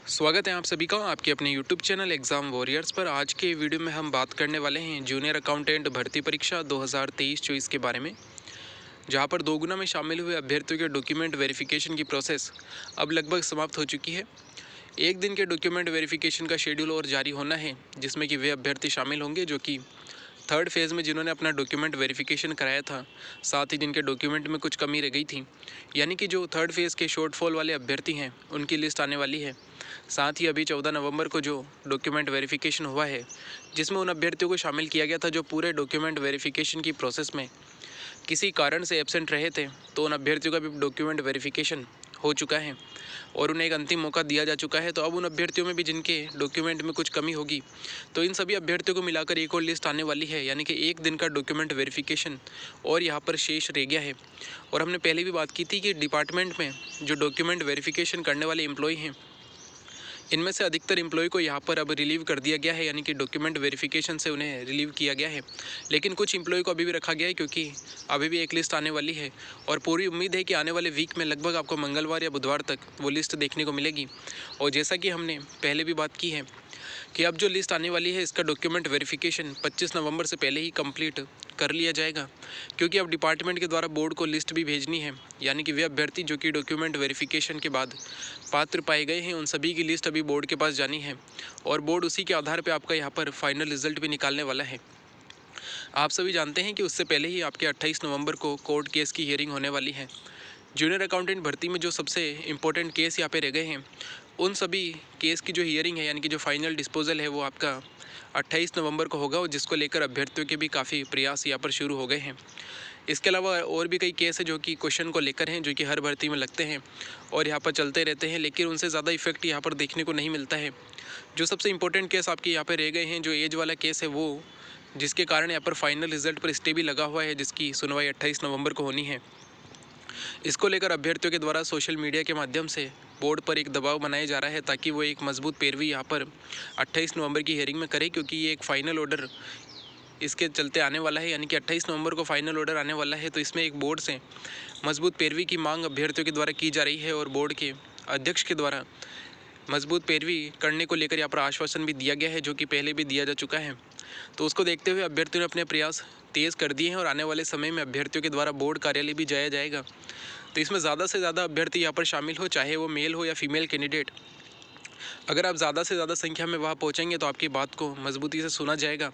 स्वागत है आप सभी का आपके अपने यूट्यूब चैनल एग्ज़ाम वॉरियर्स पर। आज के वीडियो में हम बात करने वाले हैं जूनियर अकाउंटेंट भर्ती परीक्षा 2023-24 के बारे में, जहां पर दोगुना में शामिल हुए अभ्यर्थियों के डॉक्यूमेंट वेरिफिकेशन की प्रोसेस अब लगभग समाप्त हो चुकी है। एक दिन के डॉक्यूमेंट वेरिफिकेशन का शेड्यूल और जारी होना है, जिसमें कि वे अभ्यर्थी शामिल होंगे जो कि थर्ड फेज़ में जिन्होंने अपना डॉक्यूमेंट वेरिफिकेशन कराया था, साथ ही जिनके डॉक्यूमेंट में कुछ कमी रह गई थी, यानी कि जो थर्ड फेज़ के शॉर्टफॉल वाले अभ्यर्थी हैं उनकी लिस्ट आने वाली है। साथ ही अभी 14 नवंबर को जो डॉक्यूमेंट वेरिफिकेशन हुआ है, जिसमें उन अभ्यर्थियों को शामिल किया गया था जो पूरे डॉक्यूमेंट वेरिफिकेशन की प्रोसेस में किसी कारण से एब्सेंट रहे थे, तो उन अभ्यर्थियों का भी डॉक्यूमेंट वेरिफिकेशन हो चुका है और उन्हें एक अंतिम मौका दिया जा चुका है। तो अब उन अभ्यर्थियों में भी जिनके डॉक्यूमेंट में कुछ कमी होगी, तो इन सभी अभ्यर्थियों को मिलाकर एक और लिस्ट आने वाली है, यानी कि एक दिन का डॉक्यूमेंट वेरिफिकेशन और यहाँ पर शेष रह गया है। और हमने पहले भी बात की थी कि डिपार्टमेंट में जो डॉक्यूमेंट वेरिफिकेशन करने वाले एम्प्लॉय हैं, इनमें से अधिकतर एम्प्लॉय को यहाँ पर अब रिलीव कर दिया गया है, यानी कि डॉक्यूमेंट वेरिफिकेशन से उन्हें रिलीव किया गया है। लेकिन कुछ एम्प्लॉय को अभी भी रखा गया है, क्योंकि अभी भी एक लिस्ट आने वाली है और पूरी उम्मीद है कि आने वाले वीक में लगभग आपको मंगलवार या बुधवार तक वो लिस्ट देखने को मिलेगी। और जैसा कि हमने पहले भी बात की है कि अब जो लिस्ट आने वाली है, इसका डॉक्यूमेंट वेरिफिकेशन 25 नवंबर से पहले ही कंप्लीट कर लिया जाएगा, क्योंकि अब डिपार्टमेंट के द्वारा बोर्ड को लिस्ट भी भेजनी है, यानी कि वे अभ्यर्थी जो कि डॉक्यूमेंट वेरिफिकेशन के बाद पात्र पाए गए हैं, उन सभी की लिस्ट अभी बोर्ड के पास जानी है और बोर्ड उसी के आधार पर आपका यहाँ पर फाइनल रिजल्ट भी निकालने वाला है। आप सभी जानते हैं कि उससे पहले ही आपके 28 नवंबर को कोर्ट केस की हियरिंग होने वाली है। जूनियर अकाउंटेंट भर्ती में जो सबसे इम्पोर्टेंट केस यहाँ पे रह गए हैं, उन सभी केस की जो हियरिंग है, यानी कि जो फाइनल डिस्पोजल है, वो आपका 28 नवंबर को होगा और जिसको लेकर अभ्यर्थियों के भी काफ़ी प्रयास यहाँ पर शुरू हो गए हैं। इसके अलावा और भी कई केस है जो कि क्वेश्चन को लेकर हैं, जो कि हर भर्ती में लगते हैं और यहाँ पर चलते रहते हैं, लेकिन उनसे ज़्यादा इफेक्ट यहाँ पर देखने को नहीं मिलता है। जो सबसे इम्पोर्टेंट केस आपके यहाँ पर रह गए हैं, जो एज वाला केस है, वो जिसके कारण यहाँ पर फाइनल रिजल्ट पर स्टे भी लगा हुआ है, जिसकी सुनवाई 28 नवंबर को होनी है। इसको लेकर अभ्यर्थियों के द्वारा सोशल मीडिया के माध्यम से बोर्ड पर एक दबाव बनाया जा रहा है, ताकि वो एक मजबूत पैरवी यहाँ पर 28 नवंबर की हियरिंग में करे, क्योंकि ये एक फ़ाइनल ऑर्डर इसके चलते आने वाला है, यानी कि 28 नवंबर को फाइनल ऑर्डर आने वाला है। तो इसमें एक बोर्ड से मजबूत पैरवी की मांग अभ्यर्थियों के द्वारा की जा रही है और बोर्ड के अध्यक्ष के द्वारा मजबूत पैरवी करने को लेकर यहाँ पर आश्वासन भी दिया गया है, जो कि पहले भी दिया जा चुका है। तो उसको देखते हुए अभ्यर्थियों ने अपने प्रयास तेज़ कर दिए हैं और आने वाले समय में अभ्यर्थियों के द्वारा बोर्ड कार्यालय भी जाया जाएगा। तो इसमें ज़्यादा से ज़्यादा अभ्यर्थी यहाँ पर शामिल हो, चाहे वो मेल हो या फीमेल कैंडिडेट। अगर आप ज़्यादा से ज़्यादा संख्या में वहाँ पहुँचेंगे तो आपकी बात को मजबूती से सुना जाएगा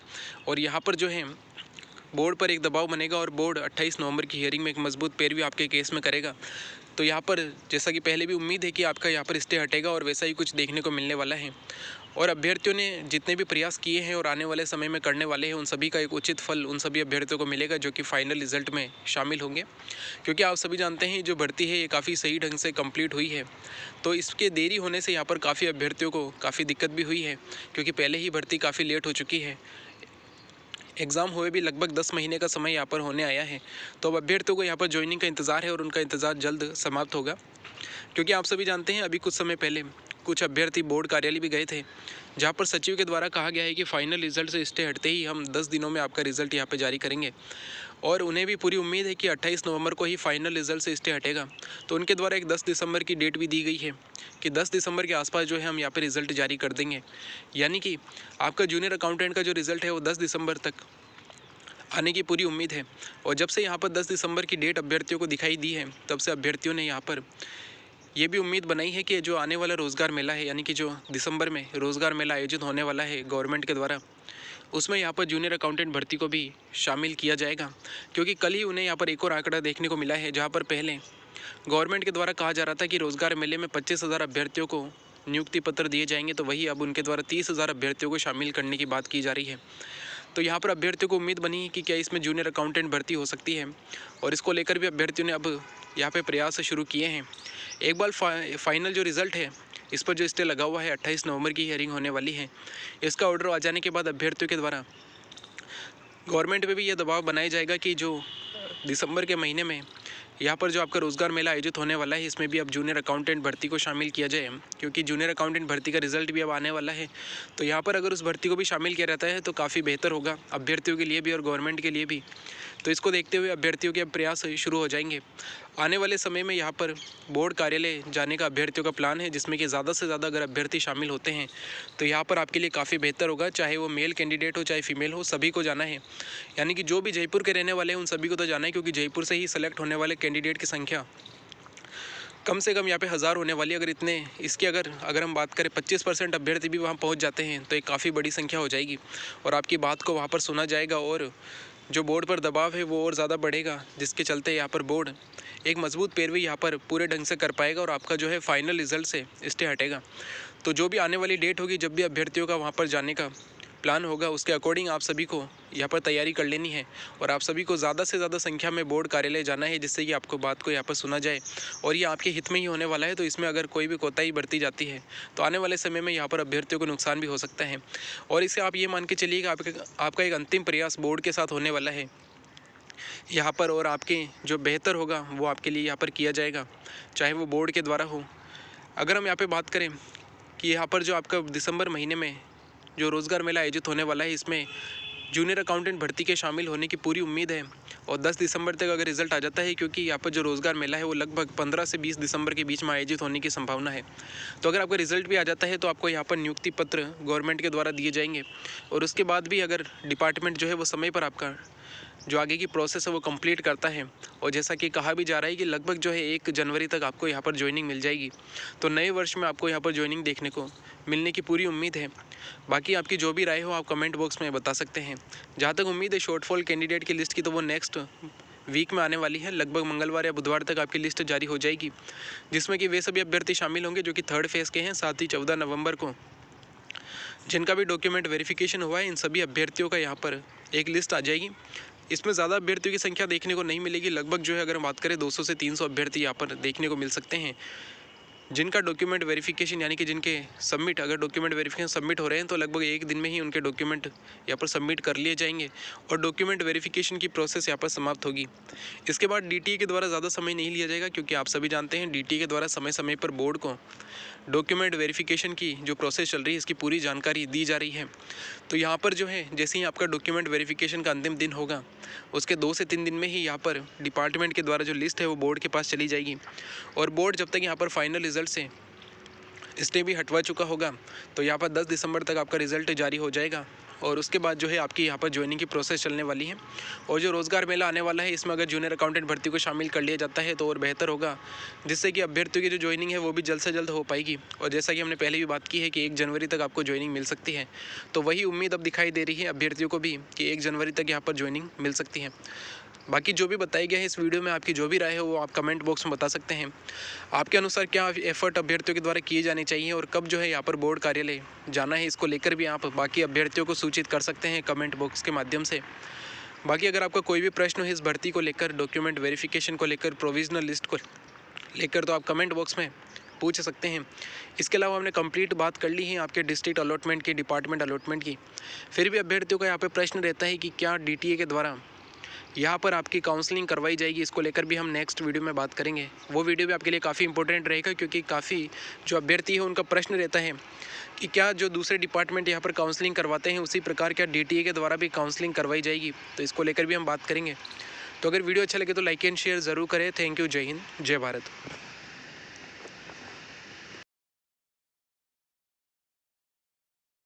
और यहाँ पर जो है बोर्ड पर एक दबाव बनेगा और बोर्ड 28 नवंबर की हियरिंग में एक मजबूत पैरवी आपके केस में करेगा। तो यहाँ पर जैसा कि पहले भी उम्मीद है कि आपका यहाँ पर स्टे हटेगा और वैसा ही कुछ देखने को मिलने वाला है। और अभ्यर्थियों ने जितने भी प्रयास किए हैं और आने वाले समय में करने वाले हैं, उन सभी का एक उचित फल उन सभी अभ्यर्थियों को मिलेगा जो कि फाइनल रिजल्ट में शामिल होंगे। क्योंकि आप सभी जानते हैं जो भर्ती है ये काफ़ी सही ढंग से कंप्लीट हुई है, तो इसके देरी होने से यहाँ पर काफ़ी अभ्यर्थियों को काफ़ी दिक्कत भी हुई है, क्योंकि पहले ही भर्ती काफ़ी लेट हो चुकी है। एग्ज़ाम हुए भी लगभग 10 महीने का समय यहाँ पर होने आया है। तो अब अभ्यर्थियों को यहाँ पर ज्वाइनिंग का इंतज़ार है और उनका इंतज़ार जल्द समाप्त होगा, क्योंकि आप सभी जानते हैं अभी कुछ समय पहले कुछ अभ्यर्थी बोर्ड कार्यालय भी गए थे, जहाँ पर सचिव के द्वारा कहा गया है कि फाइनल रिजल्ट से स्टे हटते ही हम 10 दिनों में आपका रिजल्ट यहाँ पे जारी करेंगे। और उन्हें भी पूरी उम्मीद है कि 28 नवंबर को ही फाइनल रिजल्ट से स्टे हटेगा। तो उनके द्वारा एक 10 दिसंबर की डेट भी दी गई है कि 10 दिसंबर के आसपास जो है हम यहाँ पे रिज़ल्ट जारी कर देंगे, यानी कि आपका जूनियर अकाउंटेंट का जो रिज़ल्ट है वो 10 दिसंबर तक आने की पूरी उम्मीद है। और जब से यहाँ पर 10 दिसंबर की डेट अभ्यर्थियों को दिखाई दी है, तब से अभ्यर्थियों ने यहाँ पर ये भी उम्मीद बनाई है कि जो आने वाला रोज़गार मेला है, यानी कि जो दिसंबर में रोज़गार मेला आयोजित होने वाला है गवर्नमेंट के द्वारा, उसमें यहाँ पर जूनियर अकाउंटेंट भर्ती को भी शामिल किया जाएगा। क्योंकि कल ही उन्हें यहाँ पर एक और आंकड़ा देखने को मिला है, जहाँ पर पहले गवर्नमेंट के द्वारा कहा जा रहा था कि रोज़गार मेले में 25,000 अभ्यर्थियों को नियुक्ति पत्र दिए जाएंगे, तो वही अब उनके द्वारा 30,000 अभ्यर्थियों को शामिल करने की बात की जा रही है। तो यहाँ पर अभ्यर्थियों को उम्मीद बनी है कि क्या इसमें जूनियर अकाउंटेंट भर्ती हो सकती है, और इसको लेकर भी अभ्यर्थियों ने अब यहाँ पे प्रयास शुरू किए हैं। एक बार फाइनल जो रिज़ल्ट है, इस पर जो स्टे लगा हुआ है, 28 नवंबर की हियरिंग होने वाली है, इसका ऑर्डर आ जाने के बाद अभ्यर्थियों के द्वारा गवर्नमेंट पे भी ये दबाव बनाया जाएगा कि जो दिसंबर के महीने में यहाँ पर जो आपका रोज़गार मेला आयोजित होने वाला है, इसमें भी अब जूनियर अकाउंटेंट भर्ती को शामिल किया जाए, क्योंकि जूनियर अकाउंटेंट भर्ती का रिजल्ट भी अब आने वाला है। तो यहाँ पर अगर उस भर्ती को भी शामिल किया रहता है तो काफ़ी बेहतर होगा अभ्यर्थियों के लिए भी और गवर्नमेंट के लिए भी। तो इसको देखते हुए अभ्यर्थियों के प्रयास शुरू हो जाएंगे। आने वाले समय में यहाँ पर बोर्ड कार्यालय जाने का अभ्यर्थियों का प्लान है, जिसमें कि ज़्यादा से ज़्यादा अगर अभ्यर्थी शामिल होते हैं तो यहाँ पर आपके लिए काफ़ी बेहतर होगा। चाहे वो मेल कैंडिडेट हो चाहे फीमेल हो, सभी को जाना है। यानी कि जो भी जयपुर के रहने वाले हैं उन सभी को तो जाना है, क्योंकि जयपुर से ही सेलेक्ट होने वाले कैंडिडेट की संख्या कम से कम यहाँ पे 1000 होने वाली। अगर अगर हम बात करें 25% अभ्यर्थी भी वहाँ पहुँच जाते हैं तो एक काफ़ी बड़ी संख्या हो जाएगी और आपकी बात को वहाँ पर सुना जाएगा और जो बोर्ड पर दबाव है वो और ज़्यादा बढ़ेगा, जिसके चलते यहाँ पर बोर्ड एक मजबूत पैरवी यहाँ पर पूरे ढंग से कर पाएगा और आपका जो है फाइनल रिजल्ट से स्टे हटेगा। तो जो भी आने वाली डेट होगी, जब भी अभ्यर्थियों का वहाँ पर जाने का प्लान होगा, उसके अकॉर्डिंग आप सभी को यहाँ पर तैयारी कर लेनी है और आप सभी को ज़्यादा से ज़्यादा संख्या में बोर्ड कार्यालय जाना है, जिससे कि आपको बात को यहाँ पर सुना जाए और ये आपके हित में ही होने वाला है। तो इसमें अगर कोई भी कोताही बरती जाती है तो आने वाले समय में यहाँ पर अभ्यर्थियों को नुकसान भी हो सकता है। और इसे आप ये मान के चलिए कि आपका एक अंतिम प्रयास बोर्ड के साथ होने वाला है यहाँ पर, और आपके जो बेहतर होगा वो आपके लिए यहाँ पर किया जाएगा, चाहे वो बोर्ड के द्वारा हो। अगर हम यहाँ पे बात करें कि यहाँ पर जो आपका दिसंबर महीने में जो रोज़गार मेला आयोजित होने वाला है, इसमें जूनियर अकाउंटेंट भर्ती के शामिल होने की पूरी उम्मीद है और 10 दिसंबर तक अगर रिजल्ट आ जाता है, क्योंकि यहाँ पर जो रोज़गार मेला है वो लगभग 15 से 20 दिसंबर के बीच में आयोजित होने की संभावना है। तो अगर आपका रिजल्ट भी आ जाता है तो आपको यहाँ पर नियुक्ति पत्र गवर्नमेंट के द्वारा दिए जाएंगे और उसके बाद भी अगर डिपार्टमेंट जो है वो समय पर आपका जो आगे की प्रोसेस है वो कंप्लीट करता है और जैसा कि कहा भी जा रहा है कि लगभग जो है 1 जनवरी तक आपको यहाँ पर ज्वाइनिंग मिल जाएगी। तो नए वर्ष में आपको यहाँ पर ज्वाइनिंग देखने को मिलने की पूरी उम्मीद है। बाकी आपकी जो भी राय हो आप कमेंट बॉक्स में बता सकते हैं। जहाँ तक उम्मीद है शॉर्टफॉल कैंडिडेट की लिस्ट की, तो वो नेक्स्ट वीक में आने वाली है। लगभग मंगलवार या बुधवार तक आपकी लिस्ट जारी हो जाएगी, जिसमें कि वे सभी अभ्यर्थी शामिल होंगे जो कि 3rd फेज़ के हैं। साथ ही 14 नवंबर को जिनका भी डॉक्यूमेंट वेरिफिकेशन हुआ है, इन सभी अभ्यर्थियों का यहाँ पर एक लिस्ट आ जाएगी। इसमें ज़्यादा अभ्यर्थियों की संख्या देखने को नहीं मिलेगी। लगभग जो है अगर हम बात करें 200 से 300 अभ्यर्थी यहाँ पर देखने को मिल सकते हैं, जिनका डॉक्यूमेंट वेरिफिकेशन यानी कि जिनके सबमिट अगर डॉक्यूमेंट वेरिफिकेशन सबमिट हो रहे हैं तो लगभग 1 दिन में ही उनके डॉक्यूमेंट यहाँ पर सबमिट कर लिए जाएंगे और डॉक्यूमेंट वेरिफिकेशन की प्रोसेस यहाँ पर समाप्त होगी। इसके बाद डीटीए के द्वारा ज़्यादा समय नहीं लिया जाएगा, क्योंकि आप सभी जानते हैं डीटीए के द्वारा समय समय पर बोर्ड को डॉक्यूमेंट वेरिफिकेशन की जो प्रोसेस चल रही है इसकी पूरी जानकारी दी जा रही है। तो यहाँ पर जो है जैसे ही आपका डॉक्यूमेंट वेरिफिकेशन का अंतिम दिन होगा, उसके 2 से 3 दिन में ही यहाँ पर डिपार्टमेंट के द्वारा जो लिस्ट है वो बोर्ड के पास चली जाएगी और बोर्ड जब तक यहाँ पर फाइनल रिजल्ट से स्टे भी हटवा चुका होगा तो यहाँ पर 10 दिसंबर तक आपका रिजल्ट जारी हो जाएगा और उसके बाद जो है आपकी यहाँ पर ज्वाइनिंग की प्रोसेस चलने वाली है। और जो रोज़गार मेला आने वाला है, इसमें अगर जूनियर अकाउंटेंट भर्ती को शामिल कर लिया जाता है तो और बेहतर होगा, जिससे कि अभ्यर्थियों की जो ज्वाइनिंग है वो भी जल्द से जल्द हो पाएगी। और जैसा कि हमने पहले भी बात की है कि 1 जनवरी तक आपको ज्वाइनिंग मिल सकती है, तो वही उम्मीद अब दिखाई दे रही है अभ्यर्थियों को भी कि 1 जनवरी तक यहाँ पर ज्वाइनिंग मिल सकती है। बाकी जो भी बताया गया है इस वीडियो में, आपकी जो भी राय है वो आप कमेंट बॉक्स में बता सकते हैं। आपके अनुसार क्या एफर्ट अभ्यर्थियों के द्वारा किए जाने चाहिए और कब जो है यहाँ पर बोर्ड कार्यालय जाना है, इसको लेकर भी आप बाकी अभ्यर्थियों को सूचित कर सकते हैं कमेंट बॉक्स के माध्यम से। बाकी अगर आपका कोई भी प्रश्न है इस भर्ती को लेकर, डॉक्यूमेंट वेरिफिकेशन को लेकर, प्रोविजनल लिस्ट को लेकर, तो आप कमेंट बॉक्स में पूछ सकते हैं। इसके अलावा हमने कंप्लीट बात कर ली है आपके डिस्ट्रिक्ट अलॉटमेंट की, डिपार्टमेंट अलॉटमेंट की। फिर भी अभ्यर्थियों का यहाँ पर प्रश्न रहता है कि क्या डीटीए के द्वारा यहाँ पर आपकी काउंसलिंग करवाई जाएगी, इसको लेकर भी हम नेक्स्ट वीडियो में बात करेंगे। वो वीडियो भी आपके लिए काफ़ी इंपॉर्टेंट रहेगा, क्योंकि काफ़ी जो अभ्यर्थी है उनका प्रश्न रहता है कि क्या जो दूसरे डिपार्टमेंट यहाँ पर काउंसलिंग करवाते हैं उसी प्रकार क्या डीटीए के द्वारा भी काउंसलिंग करवाई जाएगी, तो इसको लेकर भी हम बात करेंगे। तो अगर वीडियो अच्छा लगे तो लाइक एंड शेयर ज़रूर करें। Thank you. जय हिंद, जय भारत।